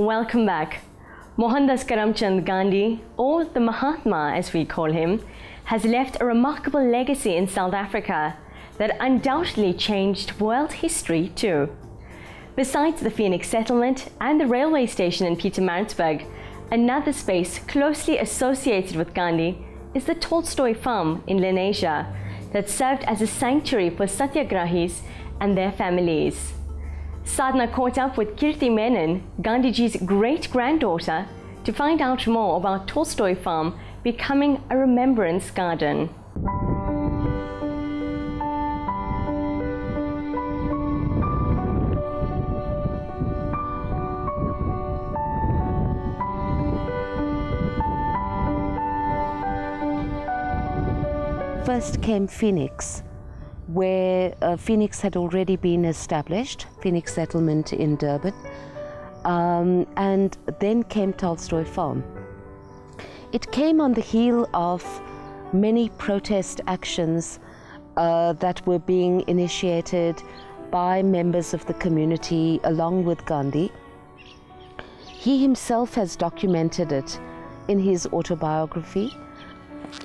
Welcome back. Mohandas Karamchand Gandhi, or the Mahatma as we call him, has left a remarkable legacy in South Africa that undoubtedly changed world history too. Besides the Phoenix settlement and the railway station in Pietermaritzburg, another space closely associated with Gandhi is the Tolstoy Farm in Lenasia that served as a sanctuary for satyagrahis and their families. Sadhana caught up with Kirti Menon, Gandhiji's great-granddaughter, to find out more about Tolstoy Farm becoming a remembrance garden. First came Phoenix, where Phoenix had already been established, Phoenix settlement in Durban, and then came Tolstoy Farm. It came on the heel of many protest actions that were being initiated by members of the community along with Gandhi. He himself has documented it in his autobiography.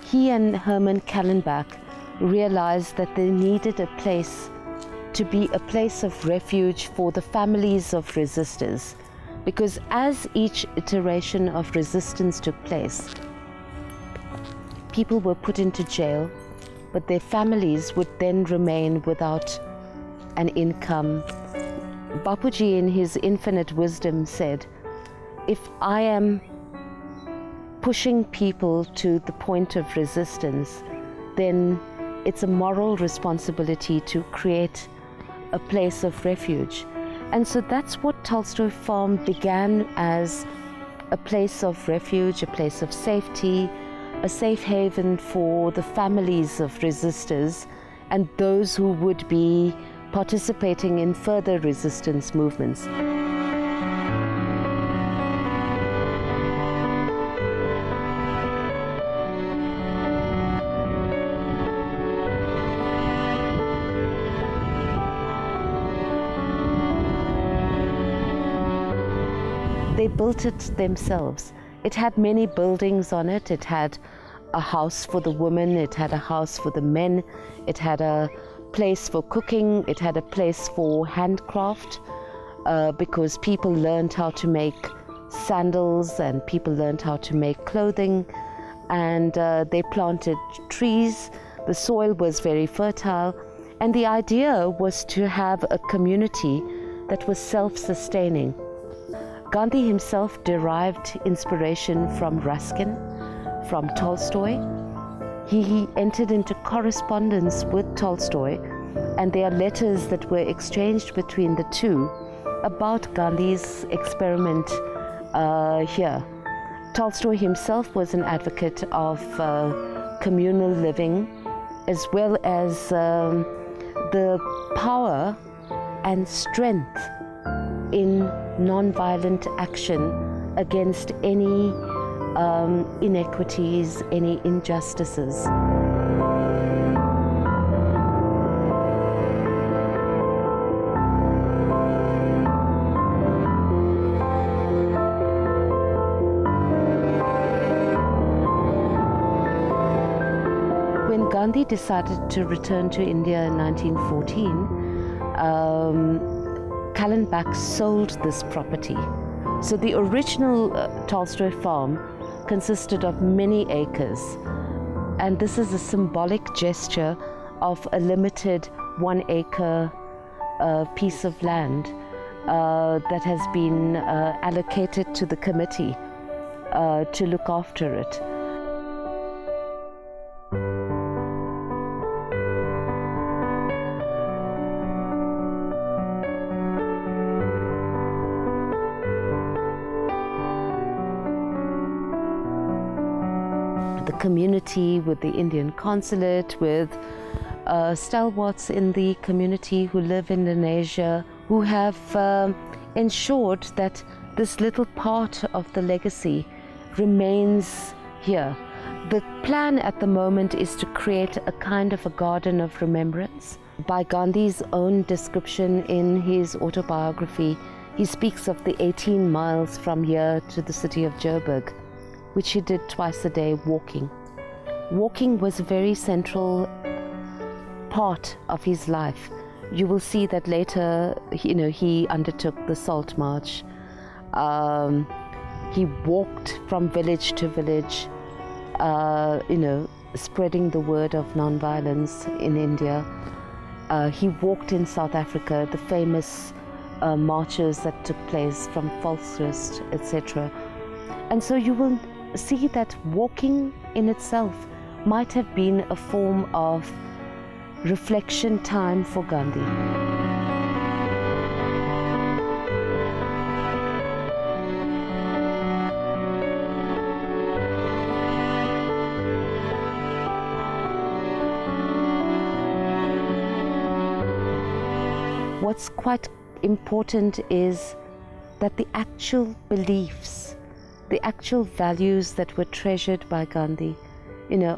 He and Herman Kallenbach realized that they needed a place to be a place of refuge for the families of resistors, because as each iteration of resistance took place, people were put into jail, but their families would then remain without an income. Bapuji, in his infinite wisdom, said, if I am pushing people to the point of resistance, then it's a moral responsibility to create a place of refuge. And so that's what Tolstoy Farm began as, a place of refuge, a place of safety, a safe haven for the families of resistors and those who would be participating in further resistance movements. They built it themselves. It had many buildings on it. It had a house for the women, it had a house for the men, it had a place for cooking, it had a place for handcraft, because people learned how to make sandals and people learned how to make clothing, and they planted trees. The soil was very fertile, and the idea was to have a community that was self-sustaining. Gandhi himself derived inspiration from Ruskin, from Tolstoy. He entered into correspondence with Tolstoy, and there are letters that were exchanged between the two about Gandhi's experiment here. Tolstoy himself was an advocate of communal living, as well as the power and strength in non-violent action against any inequities, any injustices. When Gandhi decided to return to India in 1914, Kallenbach sold this property. So the original Tolstoy Farm consisted of many acres, and this is a symbolic gesture of a limited 1 acre piece of land that has been allocated to the committee to look after it. The community, with the Indian consulate, with stalwarts in the community who live in Lenasia, who have ensured that this little part of the legacy remains here. The plan at the moment is to create a kind of a garden of remembrance. By Gandhi's own description in his autobiography, He speaks of the 18 miles from here to the city of Joburg, which he did twice a day walking. Walking was a very central part of his life. You will see that later, he undertook the Salt March. He walked from village to village, spreading the word of non-violence in India. He walked in South Africa, the famous marches that took place from Volksrust, etc. And so you will see that walking in itself might have been a form of reflection time for Gandhi. What's quite important is that the actual beliefs, the actual values that were treasured by Gandhi,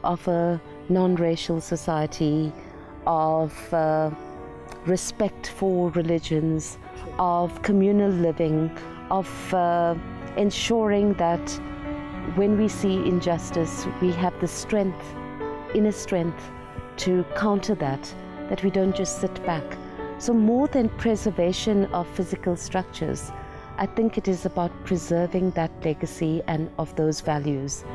of a non-racial society, of respect for religions, of communal living, of ensuring that when we see injustice, we have the strength, inner strength, to counter that we don't just sit back. So more than preservation of physical structures, I think it is about preserving that legacy and of those values.